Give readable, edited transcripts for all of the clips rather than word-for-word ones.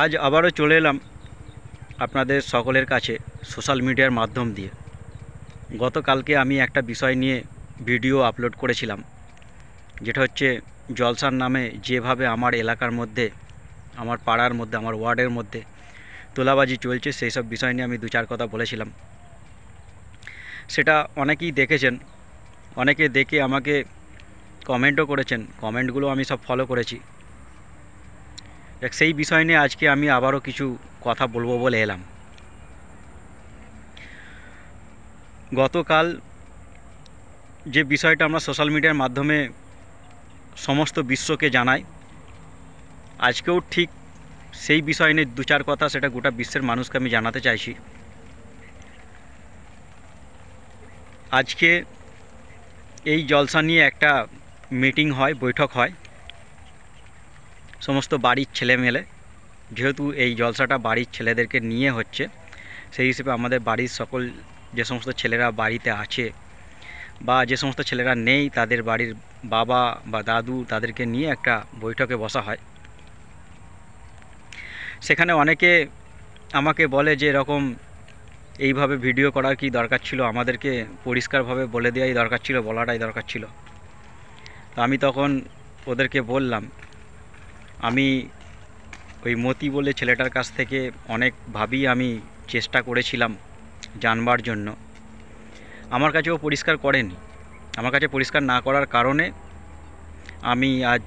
আজ আবারও চলে এলাম আপনাদের সকলের কাছে সোশ্যাল মিডিয়ার মাধ্যম দিয়ে। গতকালকে আমি একটা বিষয় নিয়ে ভিডিও আপলোড করেছিলাম, যেটা হচ্ছে জলসার নামে যেভাবে আমার এলাকার মধ্যে, আমার পাড়ার মধ্যে, আমার ওয়ার্ডের মধ্যে তোলাবাজি চলছে, সেই সব বিষয় নিয়ে আমি দু চার কথা বলেছিলাম। সেটা অনেকেই দেখেছেন, অনেকে দেখে আমাকে কমেন্টও করেছেন, কমেন্টগুলো আমি সব ফলো করেছি। সেই বিষয় নিয়ে আজকে আমি আবারও কিছু কথা বলবো বলে এলাম। গতকাল যে বিষয়টা আমরা সোশ্যাল মিডিয়ার মাধ্যমে সমস্ত বিশ্বকে জানাই, আজকেও ঠিক সেই বিষয় নিয়ে দু চার কথা সেটা গোটা বিশ্বের মানুষকে আমি জানাতে চাইছি। আজকে এই জলসা নিয়ে একটা মিটিং হয়, বৈঠক হয় সমস্ত বাড়ির ছেলে মেলে। যেহেতু এই জলসাটা বাড়ির ছেলেদেরকে নিয়ে হচ্ছে, সেই হিসেবে আমাদের বাড়ির সকল যে সমস্ত ছেলেরা বাড়িতে আছে বা যে সমস্ত ছেলেরা নেই, তাদের বাড়ির বাবা বা দাদু তাদেরকে নিয়ে একটা বৈঠকে বসা হয়। সেখানে অনেকে আমাকে বলে যে এরকম এইভাবে ভিডিও করার কি দরকার ছিল, আমাদেরকে পরিষ্কারভাবে বলে দেওয়াই দরকার ছিল, বলাটাই দরকার ছিল। তো আমি তখন ওদেরকে বললাম, আমি ওই মতি বলে ছেলেটার কাছ থেকে অনেকভাবেই আমি চেষ্টা করেছিলাম জানবার জন্য। আমার কাছেও পরিষ্কার করেনি। আমার কাছে পরিষ্কার না করার কারণে আমি আজ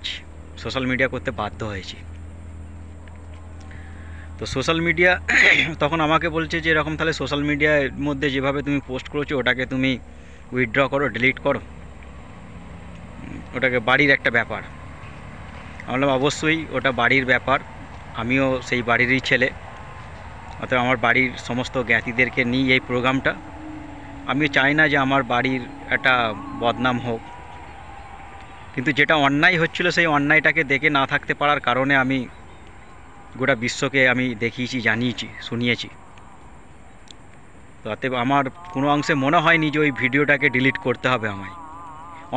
সোশ্যাল মিডিয়া করতে বাধ্য হয়েছি। তো সোশ্যাল মিডিয়া তখন আমাকে বলছে যে এরকম, তাহলে সোশ্যাল মিডিয়ার মধ্যে যেভাবে তুমি পোস্ট করেছো ওটাকে তুমি উইথড্র করো, ডিলিট করো, ওটাকে বাড়ির একটা ব্যাপার। আমি বললাম অবশ্যই ওটা বাড়ির ব্যাপার, আমিও সেই বাড়িরই ছেলে, অর্থাৎ আমার বাড়ির সমস্ত জ্ঞাতিদেরকে নিয়ে এই প্রোগ্রামটা। আমি চাই না যে আমার বাড়ির একটা বদনাম হোক, কিন্তু যেটা অন্যায় হচ্ছিল সেই অন্যায়টাকে দেখে না থাকতে পারার কারণে আমি গোটা বিশ্বকে আমি দেখিয়েছি, জানিয়েছি, শুনিয়েছি। তো অতএব আমার কোনো অংশে মনে হয়নি যে ওই ভিডিওটাকে ডিলিট করতে হবে আমায়।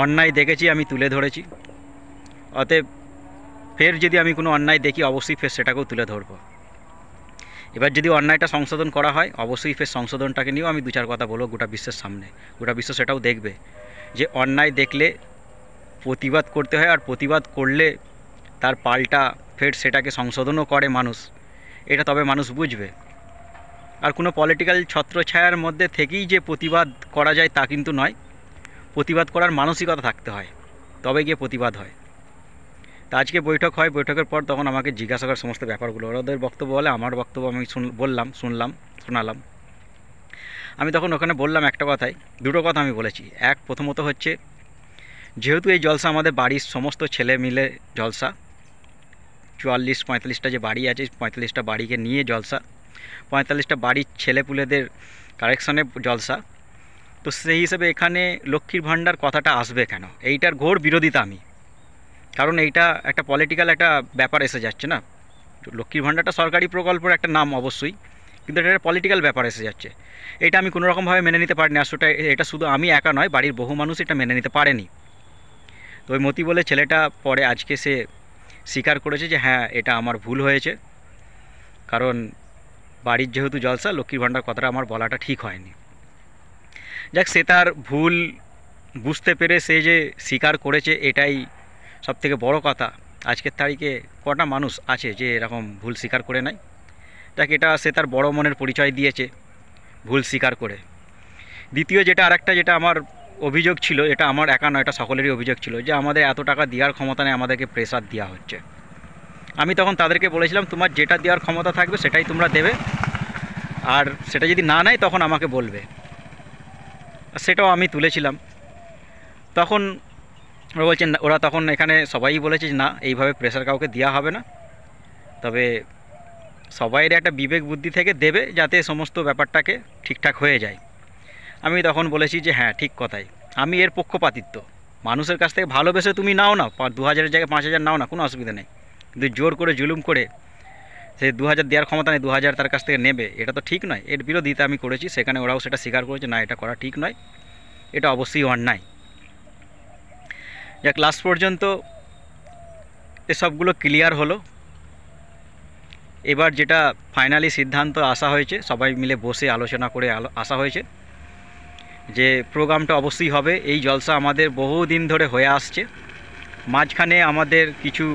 অন্যায় দেখেছি, আমি তুলে ধরেছি। অতএব ফের যদি আমি কোনো অন্যায় দেখি, অবশ্যই ফের সেটাকেও তুলে ধরবো। এবার যদি অন্যায়টা সংশোধন করা হয়, অবশ্যই ফের সংশোধনটাকে নিয়েও আমি দু চার কথা বলবো গোটা বিশ্বের সামনে। গোটা বিশ্ব সেটাও দেখবে যে অন্যায় দেখলে প্রতিবাদ করতে হয়, আর প্রতিবাদ করলে তার পাল্টা ফের সেটাকে সংশোধনও করে মানুষ। এটা তবে মানুষ বুঝবে। আর কোনো পলিটিক্যাল ছত্রছায়ার মধ্যে থেকেই যে প্রতিবাদ করা যায় তা কিন্তু নয়। প্রতিবাদ করার মানসিকতা থাকতে হয়, তবে গিয়ে প্রতিবাদ হয়। তা আজকে বৈঠক হয়, বৈঠকের পর তখন আমাকে জিজ্ঞাসা করার সমস্ত ব্যাপারগুলো, ওদের বক্তব্য বলে আমার বক্তব্য আমি শোনালাম। আমি তখন ওখানে বললাম একটা কথাই, দুটো কথা আমি বলেছি। এক, প্রথমত হচ্ছে যেহেতু এই জলসা আমাদের বাড়ির সমস্ত ছেলে মিলে জলসা, 44-45টা যে বাড়ি আছে, 45টা বাড়িকে নিয়ে জলসা, 45টা বাড়ির ছেলেপুলেদের কারেকশানে জলসা। তো সেই হিসেবে এখানে লক্ষ্মীর ভাণ্ডার কথাটা আসবে কেন, এইটার ঘোর বিরোধিতা আমি। কারণ এইটা একটা পলিটিক্যাল একটা ব্যাপার এসে যাচ্ছে না। লক্ষ্মীর ভাণ্ডারটা সরকারি প্রকল্পের একটা নাম অবশ্যই, কিন্তু এটা একটা পলিটিক্যাল ব্যাপার এসে যাচ্ছে। এটা আমি কোনোরকমভাবে মেনে নিতে পারিনি। আসলে এটা শুধু আমি একা নয়, বাড়ির বহু মানুষ এটা মেনে নিতে পারেনি। তো ওই মতি বলে ছেলেটা পরে আজকে সে স্বীকার করেছে যে হ্যাঁ, এটা আমার ভুল হয়েছে, কারণ বাড়ির যেহেতু জলসা, লক্ষ্মীর ভাণ্ডার কথাটা আমার বলাটা ঠিক হয়নি। যাক, সে তার ভুল বুঝতে পেরে সে যে স্বীকার করেছে, এটাই সবথেকে বড় কথা। আজকের তারিখে কটা মানুষ আছে যে এরকম ভুল স্বীকার করে নেয়? যাক, এটা সে তার বড় মনের পরিচয় দিয়েছে ভুল স্বীকার করে। দ্বিতীয় যেটা, আরেকটা যেটা আমার অভিযোগ ছিল, এটা আমার একা নয়, এটা সকলেরই অভিযোগ ছিল, যে আমাদের এত টাকা দেওয়ার ক্ষমতা নেই, আমাদেরকে প্রেসার দেওয়া হচ্ছে। আমি তখন তাদেরকে বলেছিলাম, তোমার যেটা দেওয়ার ক্ষমতা থাকবে সেটাই তোমরা দেবে, আর সেটা যদি না নেয় তখন আমাকে বলবে। সেটাও আমি তুলেছিলাম। তখন ওরা বলছেন, ওরা তখন এখানে সবাই বলেছে যে না, এইভাবে প্রেসার কাউকে দেওয়া হবে না, তবে সবাইয়ের একটা বিবেক বুদ্ধি থেকে দেবে, যাতে সমস্ত ব্যাপারটাকে ঠিকঠাক হয়ে যায়। আমি তখন বলেছি যে হ্যাঁ, ঠিক কথাই, আমি এর পক্ষপাতিত্ব। মানুষের কাছ থেকে ভালোবেসে তুমি নাও না, 2000-এর জায়গায় 5000 নাও না, কোনো অসুবিধা নেই, কিন্তু জোর করে জুলুম করে সে 2000 দেওয়ার ক্ষমতা নেই, 2000 তার কাছ থেকে নেবে, এটা তো ঠিক নয়। এর বিরোধিতা আমি করেছি, সেখানে ওরাও সেটা স্বীকার করেছে, না এটা করা ঠিক নয়, এটা অবশ্যই অন্যায়। যা, ক্লাস পর্যন্ত এসবগুলো ক্লিয়ার হলো। এবার যেটা ফাইনালি সিদ্ধান্ত আসা হয়েছে, সবাই মিলে বসে আলোচনা করে আসা হয়েছে যে প্রোগ্রামটা অবশ্যই হবে। এই জলসা আমাদের বহুদিন ধরে হয়ে আসছে, মাঝখানে আমাদের কিছু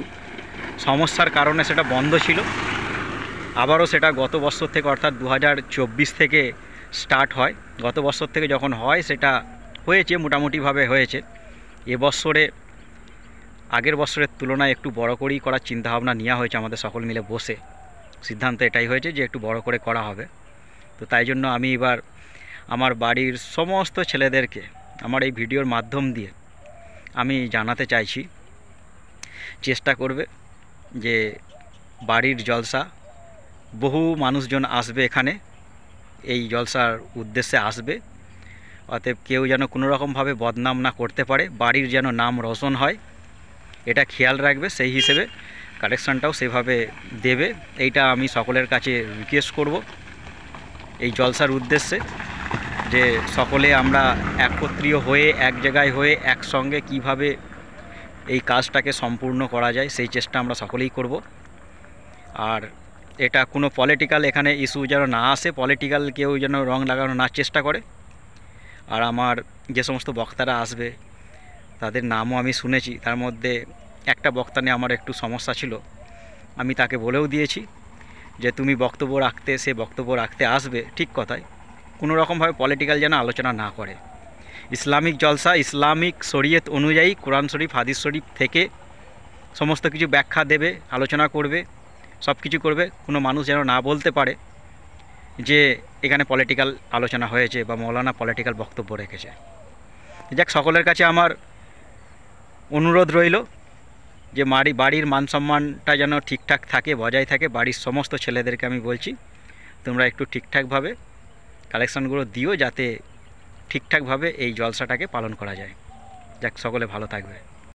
সমস্যার কারণে সেটা বন্ধ ছিল, আবারও সেটা গত বছর থেকে অর্থাৎ 2024 থেকে স্টার্ট হয়। গত বছর থেকে যখন হয় সেটা হয়েছে, মোটামুটিভাবে হয়েছে। এবছরে আগের বছরের তুলনায় একটু বড় করেই করার চিন্তাভাবনা নেওয়া হয়েছে, আমাদের সকল মিলে বসে সিদ্ধান্ত এটাই হয়েছে যে একটু বড় করে করা হবে। তো তাই জন্য আমি এবার আমার বাড়ির সমস্ত ছেলেদেরকে আমার এই ভিডিওর মাধ্যম দিয়ে আমি জানাতে চাইছি, চেষ্টা করবে যে বাড়ির জলসা, বহু মানুষজন আসবে এখানে, এই জলসার উদ্দেশ্যে আসবে, অতএব কেউ যেন কোনো রকমভাবে বদনাম না করতে পারে, বাড়ির যেন নাম রোশন হয় এটা খেয়াল রাখবে। সেই হিসেবে কালেকশানটাও সেভাবে দেবে, এইটা আমি সকলের কাছে রিকোয়েস্ট করব এই জলসার উদ্দেশ্যে, যে সকলে আমরা একত্রীয় হয়ে এক জায়গায় হয়ে একসঙ্গে কিভাবে এই কাজটাকে সম্পূর্ণ করা যায় সেই চেষ্টা আমরা সকলেই করব। আর এটা কোনো পলিটিক্যাল এখানে ইস্যু যেন না আসে, পলিটিক্যাল কেউ যেন রং লাগানো না চেষ্টা করে। আর আমার যে সমস্ত বক্তারা আসবে তাদের নামও আমি শুনেছি, তার মধ্যে একটা বক্তা নিয়ে আমার একটু সমস্যা ছিল, আমি তাকে বলেও দিয়েছি যে তুমি বক্তব্য রাখতে, সে বক্তব্য রাখতে আসবে ঠিক কথাই, কোনো রকমভাবে পলিটিক্যাল যেন আলোচনা না করে। ইসলামিক জলসা, ইসলামিক শরীয়ত অনুযায়ী কোরআন শরীফ হাদিস শরীফ থেকে সমস্ত কিছু ব্যাখ্যা দেবে, আলোচনা করবে, সব কিছু করবে। কোনো মানুষ যেন না বলতে পারে যে এখানে পলিটিক্যাল আলোচনা হয়েছে বা মৌলানা পলিটিক্যাল বক্তব্য রেখেছে। যাক, সকলের কাছে আমার অনুরোধ রইল যে বাড়ির মান সম্মানটা যেন ঠিকঠাক থাকে, বজায় থাকে। বাড়ির সমস্ত ছেলেদেরকে আমি বলছি তোমরা একটু ঠিকঠাকভাবে কালেকশানগুলো দিও, যাতে ঠিকঠাকভাবে এই জলসাটাকে পালন করা যায়। যাক, সকলে ভালো থাকবে।